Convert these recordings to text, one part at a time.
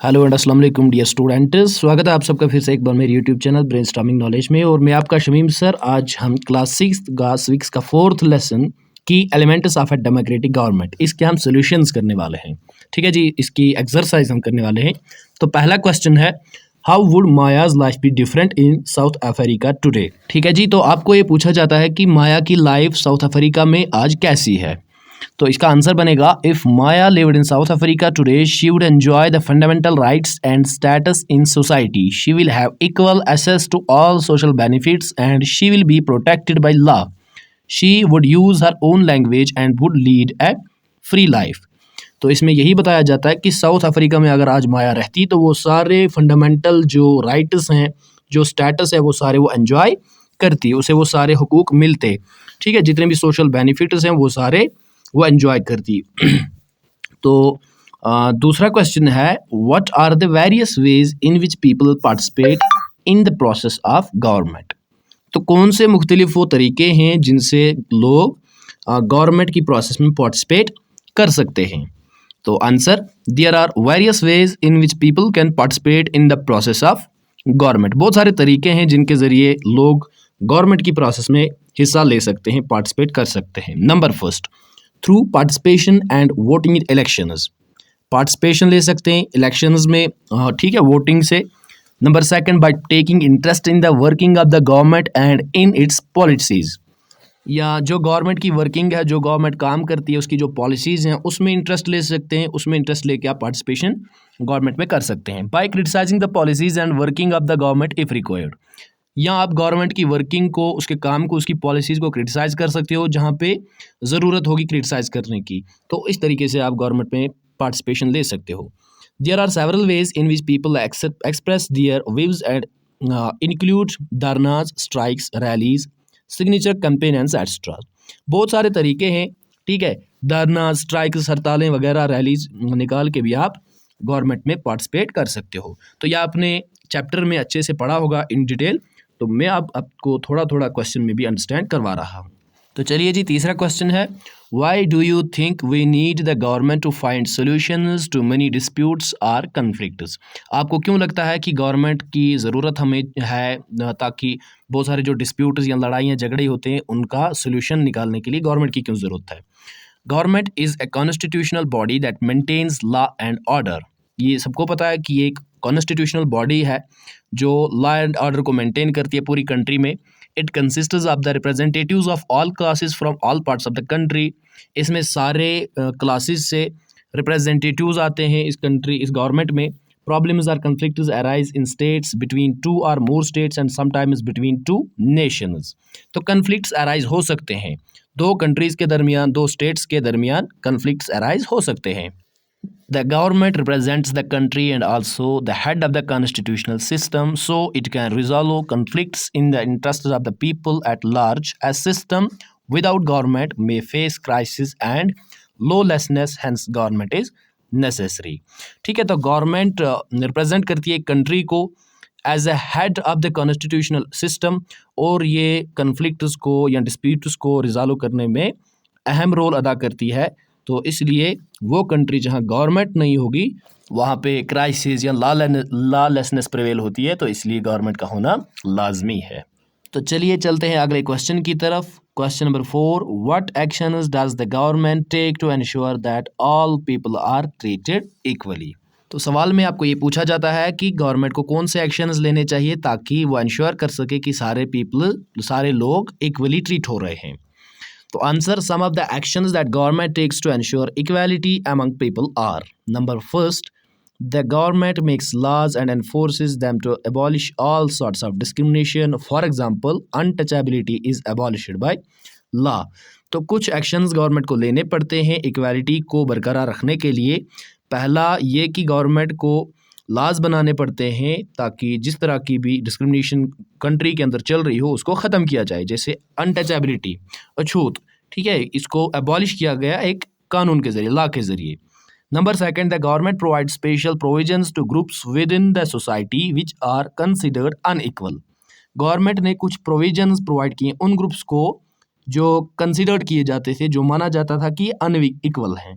Hello and अस्सलाम वालेकुम dear students. स्वागत है आप सबका फिर से एक बार मेरे यूट्यूब चैनल ब्रेनस्टॉर्मिंग नॉलेज में। और मैं आपका शमीम सर। आज हम क्लास सिक्स का फोर्थ लेसन की elements of a democratic government, इसके हम सॉल्यूशंस करने वाले हैं। ठीक है जी, इसकी एक्सरसाइज हम करने वाले हैं। तो पहला क्वेश्चन है, how would Maya's life be different in South Africa today. ठीक है जी, तो आपको ये पूछा जाता है कि माया की लाइफ साउथ अफ्रीका में आज कैसी है। तो इसका आंसर बनेगा, if Maya lived in South Africa today she would enjoy the fundamental rights and status in society, she will have equal access to all social benefits and she will be protected by law, she would use her own language and would lead a free life. तो इसमें यही बताया जाता है कि south Africa में अगर आज माया रहती तो वो सारे फंडामेंटल जो राइट्स हैं, जो स्टेटस है, वो सारे वो एंजॉय करती, उसे वो सारे हुकूक मिलते। ठीक है, जितने भी सोशल बेनिफिट्स हैं वो सारे वो एंजॉय करती। तो दूसरा क्वेश्चन है, what are the various ways in which people participate in the process of government. तो कौन से मुख्तलिफ वो तरीके हैं जिनसे लोग गवर्नमेंट की प्रोसेस में पार्टिसिपेट कर सकते हैं। तो answer, there are various ways in which people can participate in the process of government. बहुत सारे तरीके हैं जिनके ज़रिए लोग गवर्नमेंट की प्रोसेस में हिस्सा ले सकते हैं, पार्टिसिपेट कर सकते हैं। Number first, through participation and voting in elections. Participation ले सकते हैं इलेक्शंस में, ठीक है, वोटिंग से। Number second, by taking interest in the working of the government and in its policies. या जो गवर्नमेंट की वर्किंग है, जो गवर्नमेंट काम करती है, उसकी जो पॉलिसीज़ हैं उसमें इंटरेस्ट ले सकते हैं, उसमें इंटरेस्ट लेके आप पार्टिसिपेशन गवर्नमेंट में कर सकते हैं। By criticising the policies and working of the government if required. या आप गवर्नमेंट की वर्किंग को, उसके काम को, उसकी पॉलिसीज़ को क्रिटिसाइज़ कर सकते हो जहाँ पे ज़रूरत होगी क्रिटिसाइज़ करने की। तो इस तरीके से आप गवर्नमेंट में पार्टिसिपेशन ले सकते हो। There are several ways in which people express their views and include dharnas, strikes, rallies, signature campaigns etcetera. बहुत सारे तरीके हैं, ठीक है, धरना, स्ट्राइक्स, हड़तालें वगैरह, रैलीज निकाल के भी आप गवर्नमेंट में पार्टिसिपेट कर सकते हो। तो यह आपने चैप्टर में अच्छे से पढ़ा होगा इन डिटेल। तो मैं अब आपको थोड़ा थोड़ा क्वेश्चन में भी अंडरस्टैंड करवा रहा हूँ। तो चलिए जी, तीसरा क्वेश्चन है, why do you think we need the government to find solutions to many disputes or conflicts. आपको क्यों लगता है कि गवर्नमेंट की ज़रूरत हमें है, ताकि बहुत सारे जो डिस्प्यूट्स या लड़ाइयाँ झगड़े होते हैं उनका सोल्यूशन निकालने के लिए गवर्नमेंट की क्यों ज़रूरत है। Government is a constitutional body that maintains law and order. ये सबको पता है कि ये एक कॉन्स्टिट्यूशनल बॉडी है जो लॉ एंड ऑर्डर को मेंटेन करती है पूरी कंट्री में। It consists of the representatives of all classes from all parts of the country. इसमें सारे क्लासेस से रिप्रेजेंटेटिव्स आते हैं इस गवर्नमेंट में। Problems are conflicts arise in states between two or more states and sometimes between two nations. तो conflicts arise हो सकते हैं, दो कंट्रीज़ के दरमियान, दो स्टेट्स के दरमियान कन्फ्लिक्ट्स अराइज हो सकते हैं। The government represents the country and also the head of the constitutional system, so it can resolve conflicts in the interests of the people at large. A system without government may face crisis and lawlessness, hence government is necessary. ठीक है, तो government represent करती है country को as a head of the constitutional system, और ये conflicts को या डिस्प्यूट्स को रिजॉल्व करने में अहम रोल अदा करती है। तो इसलिए वो कंट्री जहाँ गवर्नमेंट नहीं होगी वहाँ पे क्राइसिस या लॉलेसनेस प्रिवेल होती है, तो इसलिए गवर्नमेंट का होना लाजमी है। तो चलिए चलते हैं अगले क्वेश्चन की तरफ। Question number 4, what actions does the government take to ensure that all people are treated equally. तो सवाल में आपको ये पूछा जाता है कि गवर्नमेंट को कौन से एक्शंस लेने चाहिए ताकि वो एंश्योर कर सके कि सारे लोग इक्वली ट्रीट हो रहे हैं। तो answer, some of the actions that government takes to ensure equality among people are, number first, the government makes laws and enforces them to abolish all sorts of discrimination. For example, untouchability is abolished by law. तो कुछ actions government को लेने पड़ते हैं equality को बरकरार रखने के लिए। पहला ये कि गवर्नमेंट को लॉज बनाने पड़ते हैं ताकि जिस तरह की भी डिस्क्रिमिनेशन कंट्री के अंदर चल रही हो उसको ख़त्म किया जाए, जैसे अनटचेबिलिटी, अछूत, ठीक है, इसको एबॉलिश किया गया एक कानून के ज़रिए, लॉ के ज़रिए। Number second, the government provide special provisions to groups within the society which are considered unequal. Government ने कुछ प्रोविजंस प्रोवाइड किए उन ग्रुप्स को जो कंसिडर्ड किए जाते थे, जो माना जाता था कि अनइक्वल हैं,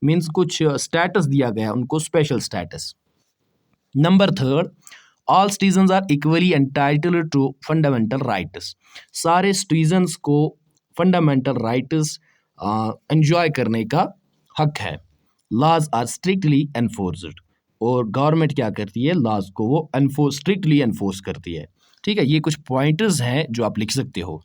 मीन्स कुछ स्टेटस दिया गया उनको, special status. Number third, all citizens are equally entitled to fundamental rights. सारे सिटीजन्स को फंडामेंटल राइट्स एंजॉय करने का हक है। लॉज आर स्ट्रिक्टली एनफोर्स्ड, और गवर्नमेंट क्या करती है, लॉज को वो स्ट्रिक्टली एनफोर्स करती है। ठीक है, ये कुछ पॉइंटर्स हैं जो आप लिख सकते हो।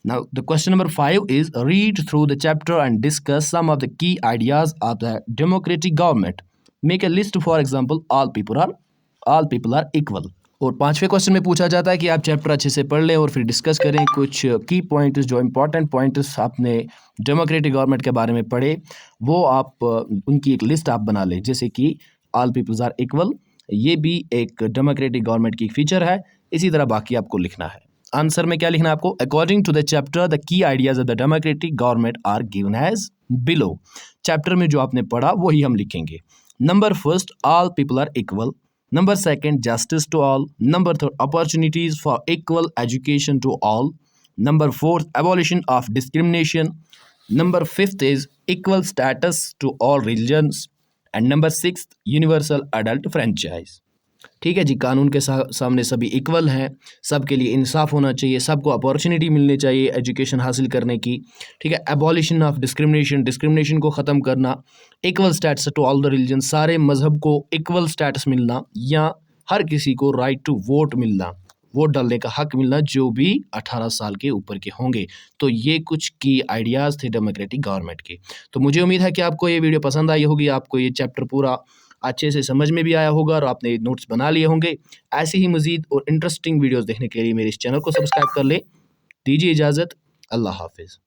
Now, the question number 5 is read through the chapter and discuss some of the key ideas of the democratic government. Make a list, for example, all people are equal. और पांचवें क्वेश्चन में पूछा जाता है कि आप चैप्टर अच्छे से पढ़ लें और फिर डिस्कस करें कुछ की पॉइंट्स, जो इंपॉर्टेंट पॉइंट्स आपने डेमोक्रेटिक गवर्नमेंट के बारे में पढ़े, वो आप उनकी एक लिस्ट आप बना लें। जैसे कि ऑल पीपल्स आर इक्वल, ये भी एक डेमोक्रेटिक गवर्नमेंट की फीचर है। इसी तरह बाकी आपको लिखना है। आंसर में क्या लिखना है आपको, according to the chapter the key ideas of the democratic government are given as below. Chapter में जो आपने पढ़ा वही हम लिखेंगे। Number first, all people are equal. Number second, justice to all. Number third, opportunities for equal education to all. Number fourth, abolition of discrimination. Number fifth is equal status to all religions. And number sixth, universal adult franchise. ठीक है जी, कानून के सामने सभी equal हैं, सबके लिए इंसाफ होना चाहिए, सबको अपॉर्चुनिटी मिलनी चाहिए एजुकेशन हासिल करने की। ठीक है, एबॉलिशन ऑफ डिस्क्रिमिनेशन, डिस्क्रिमिनेशन को ख़त्म करना। Equal status to all the religion, सारे मज़हब को इक्वल स्टेटस मिलना, या हर किसी को राइट टू वोट मिलना, वोट डालने का हक मिलना, जो भी 18 साल के ऊपर के होंगे। तो ये कुछ की आइडियाज़ थे डेमोक्रेटिक गवर्नमेंट के। तो मुझे उम्मीद है कि आपको ये वीडियो पसंद आई होगी, आपको ये चैप्टर पूरा अच्छे से समझ में भी आया होगा और आपने नोट्स बना लिए होंगे। ऐसे ही मज़ीद और इंटरेस्टिंग वीडियोस देखने के लिए मेरे इस चैनल को सब्सक्राइब कर लें। दीजिए इजाज़त, अल्लाह हाफ़िज़।